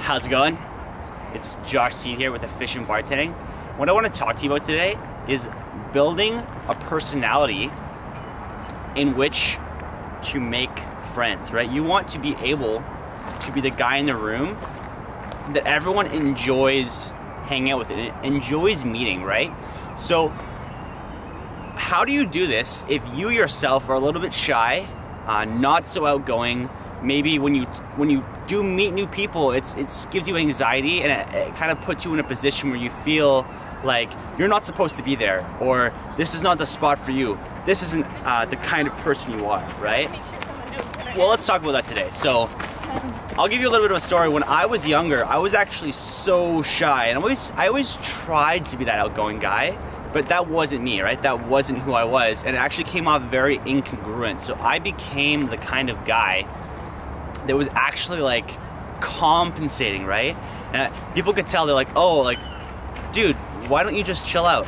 How's it going? It's Josh Seed here with Efficient Bartending. What I want to talk to you about today is building a personality in which to make friends, right? You want to be able to be the guy in the room that everyone enjoys hanging out with and enjoys meeting, right? So how do you do this if you yourself are a little bit shy, not so outgoing? Maybe when you do meet new people, it gives you anxiety, and it kind of puts you in a position where you feel like you're not supposed to be there, or this is not the spot for you. This isn't the kind of person you are, right? Well, let's talk about that today. So I'll give you a little bit of a story. When I was younger, I was actually so shy, and I always tried to be that outgoing guy, but that wasn't me, right? That wasn't who I was, and it actually came off very incongruent. So I became the kind of guy that was actually like compensating, right? And people could tell, they're like, oh, like, dude, why don't you just chill out?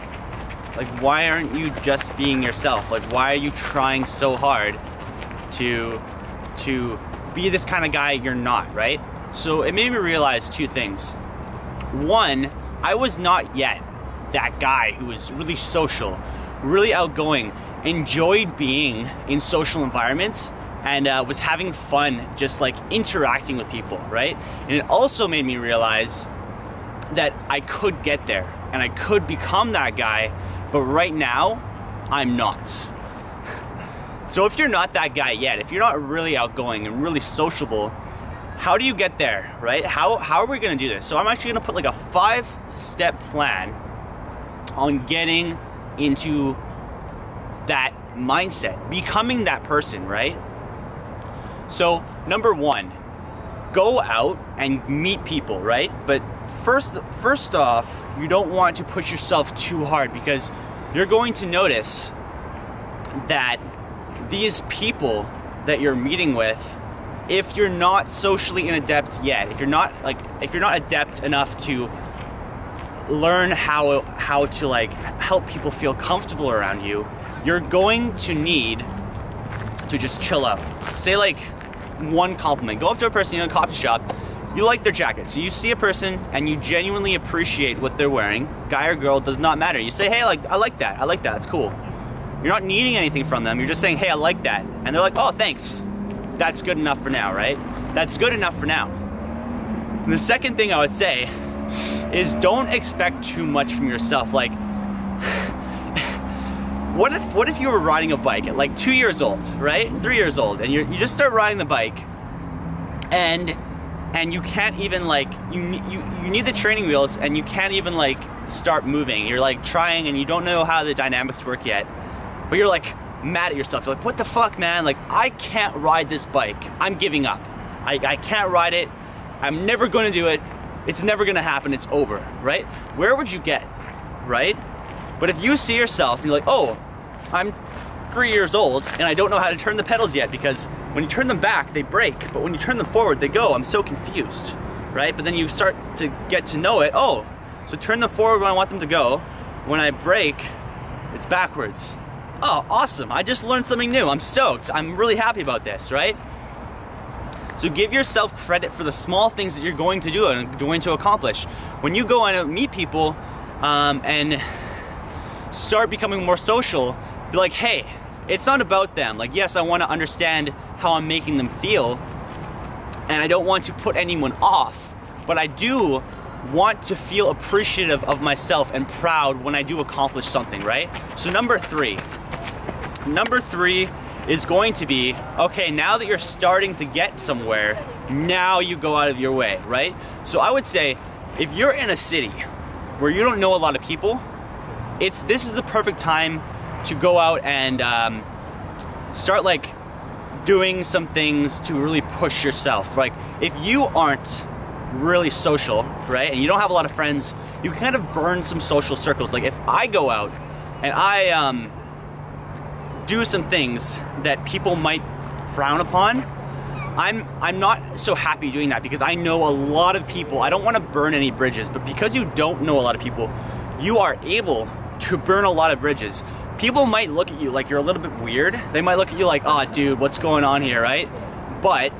Like, why aren't you just being yourself? Like, why are you trying so hard to be this kind of guy you're not, right? So it made me realize two things. One, I was not yet that guy who was really social, really outgoing, enjoyed being in social environments, and was having fun just like interacting with people, right? And it also made me realize that I could get there and I could become that guy, but right now, I'm not. So if you're not that guy yet, if you're not really outgoing and really sociable, how do you get there, right? How are we gonna do this? So I'm actually gonna put like a 5-step plan on getting into that mindset, becoming that person, right? So number one, go out and meet people, right? But first off, you don't want to push yourself too hard, because you're going to notice that these people that you're meeting with, if you're not socially adept yet, if you're not adept enough to learn how to like help people feel comfortable around you, you're going to need to just chill out. Say like one compliment. Go up to a person in a coffee shop, you like their jacket. So you see a person and you genuinely appreciate what they're wearing, guy or girl, does not matter. You say, hey, like, I like that, that's cool. You're not needing anything from them, you're just saying, hey, I like that. And they're like, oh, thanks. That's good enough for now, right? That's good enough for now. And the second thing I would say is don't expect too much from yourself. Like, what if you were riding a bike at like 2 years old, right? 3 years old, and you just start riding the bike, and you can't even like, you need the training wheels, and you can't even like start moving. You're like trying, and you don't know how the dynamics work yet, but you're like mad at yourself. You're like, what the fuck, man? Like, I can't ride this bike. I'm giving up. I can't ride it. I'm never gonna do it. It's never gonna happen. It's over, right? Where would you get, right? But if you see yourself and you're like, oh, I'm 3 years old and I don't know how to turn the pedals yet, because when you turn them back, they break, but when you turn them forward, they go. I'm so confused, right? But then you start to get to know it. Oh, so turn them forward when I want them to go. When I brake, it's backwards. Oh, awesome. I just learned something new. I'm stoked. I'm really happy about this, right? So give yourself credit for the small things that you're going to do and going to accomplish. When you go and meet people and start becoming more social, be like, hey, it's not about them. Like, yes, I want to understand how I'm making them feel, and I don't want to put anyone off, but I do want to feel appreciative of myself and proud when I do accomplish something, right? So number three is going to be, okay, now that you're starting to get somewhere, now you go out of your way, right? So I would say, if you're in a city where you don't know a lot of people, this is the perfect time to go out and start like doing some things to really push yourself. Like, if you aren't really social, right, and you don't have a lot of friends, you can kind of burn some social circles. Like, if I go out and I do some things that people might frown upon, I'm not so happy doing that, because I know a lot of people. I don't want to burn any bridges, but because you don't know a lot of people, you are able to burn a lot of bridges. People might look at you like you're a little bit weird. They might look at you like, oh dude, what's going on here, right? But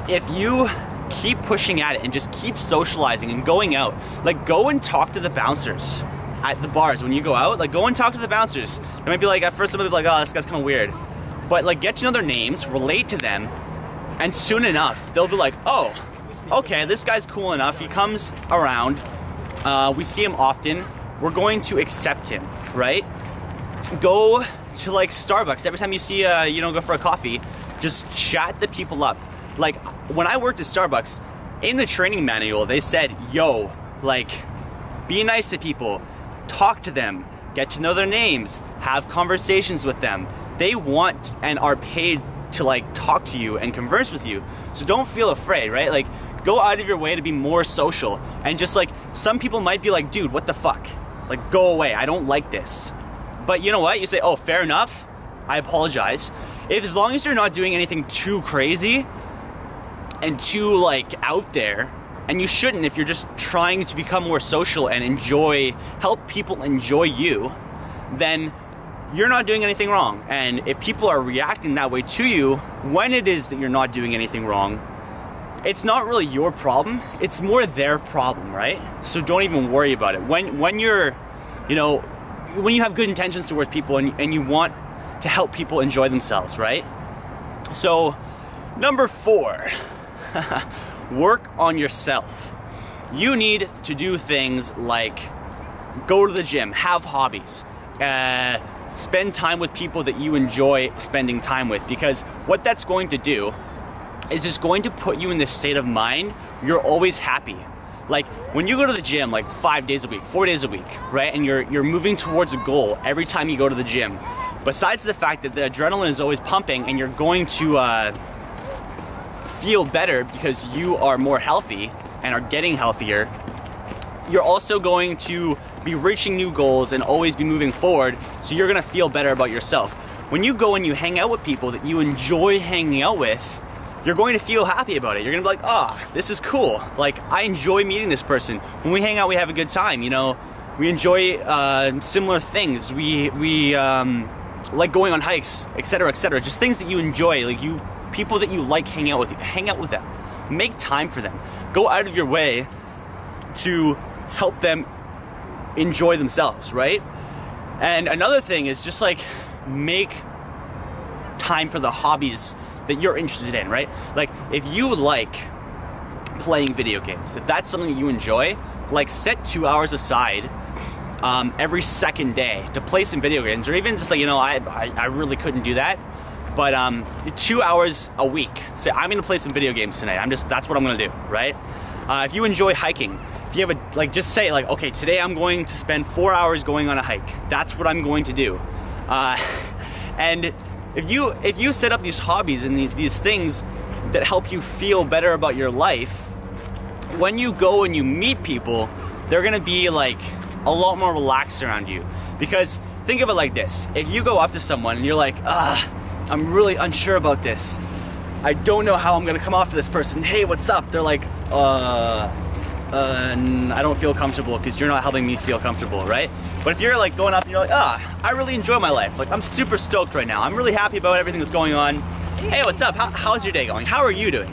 if you keep pushing at it and just keep socializing and going out. Like, go and talk to the bouncers at the bars when you go out. Like, go and talk to the bouncers. They might be like, at first somebody will be like, oh, this guy's kind of weird. But like, get to know their names, relate to them, and soon enough, they'll be like, oh, okay, this guy's cool enough. He comes around. We see him often. We're going to accept him, right? Go to like Starbucks. Every time you see, go for a coffee, just chat the people up. Like, when I worked at Starbucks, in the training manual, they said, yo, like, be nice to people, talk to them, get to know their names, have conversations with them. They want and are paid to like talk to you and converse with you. So don't feel afraid, right? Like, go out of your way to be more social. And just like, some people might be like, dude, what the fuck? Like, go away, I don't like this. But you know what? You say, oh, fair enough, I apologize. As long as you're not doing anything too crazy and too like out there, and you shouldn't if you're just trying to become more social and help people enjoy you, then you're not doing anything wrong. And if people are reacting that way to you when it is that you're not doing anything wrong, it's not really your problem, it's more their problem, right? So don't even worry about it. When you're, when you have good intentions towards people and you want to help people enjoy themselves, right? So, number 4, work on yourself. You need to do things like go to the gym, have hobbies, spend time with people that you enjoy spending time with, because what that's going to do is just going to put you in this state of mind you're always happy. Like, when you go to the gym like 5 days a week, 4 days a week, right? And you're moving towards a goal every time you go to the gym. Besides the fact that the adrenaline is always pumping and you're going to feel better because you are more healthy and are getting healthier, you're also going to be reaching new goals and always be moving forward, so you're gonna feel better about yourself. When you go and you hang out with people that you enjoy hanging out with, you're going to feel happy about it. You're gonna be like, oh, this is cool. Like, I enjoy meeting this person. When we hang out, we have a good time, We enjoy similar things. We like going on hikes, etc., etc. Just things that you enjoy, like people that you like hang out with them. Make time for them. Go out of your way to help them enjoy themselves, right? And another thing is just like, make time for the hobbies that you're interested in, right? Like, if you like playing video games, if that's something that you enjoy, like, set 2 hours aside every second day to play some video games, or even just like, I really couldn't do that, but 2 hours a week. Say, I'm gonna play some video games tonight. That's what I'm gonna do, right? If you enjoy hiking, if you have just say like, okay, today I'm going to spend 4 hours going on a hike. That's what I'm going to do. And if you set up these hobbies and these things that help you feel better about your life, when you go and you meet people, they're gonna be like a lot more relaxed around you. Because think of it like this: if you go up to someone and you're like, I'm really unsure about this, I don't know how I'm gonna come off to this person, hey, what's up? They're like, I don't feel comfortable because you're not helping me feel comfortable, right? But if you're like going up and you're like, I really enjoy my life. Like, I'm super stoked right now. I'm really happy about everything that's going on. Hey, what's up? How's your day going? How are you doing?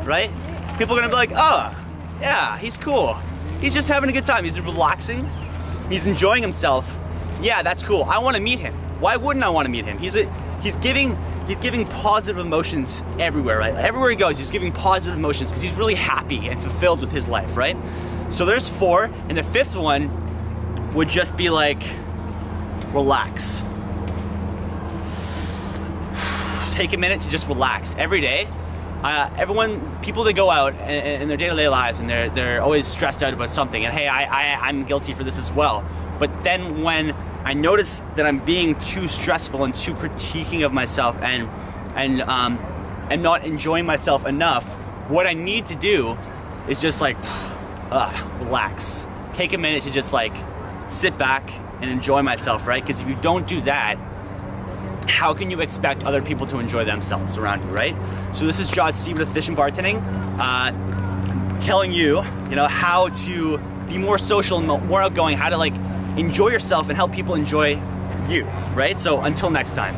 Right? People are gonna be like, oh, yeah, he's cool. He's just having a good time. He's relaxing. He's enjoying himself. Yeah, that's cool. I want to meet him. Why wouldn't I want to meet him? He's giving positive emotions everywhere, right? Everywhere he goes, he's giving positive emotions because he's really happy and fulfilled with his life, right? So there's 4, and the 5th one would just be like, relax. Take a minute to just relax every day. People that go out in their day-to-day lives and they're always stressed out about something, and hey, I'm guilty for this as well. But then when I notice that I'm being too stressful and too critiquing of myself and not enjoying myself enough, what I need to do is just like, relax. Take a minute to just like sit back and enjoy myself, right? Because if you don't do that, how can you expect other people to enjoy themselves around you, right? So this is Josh Siebert with Fish and Bartending, telling you, how to be more social and more outgoing, how to like enjoy yourself and help people enjoy you, right? So until next time.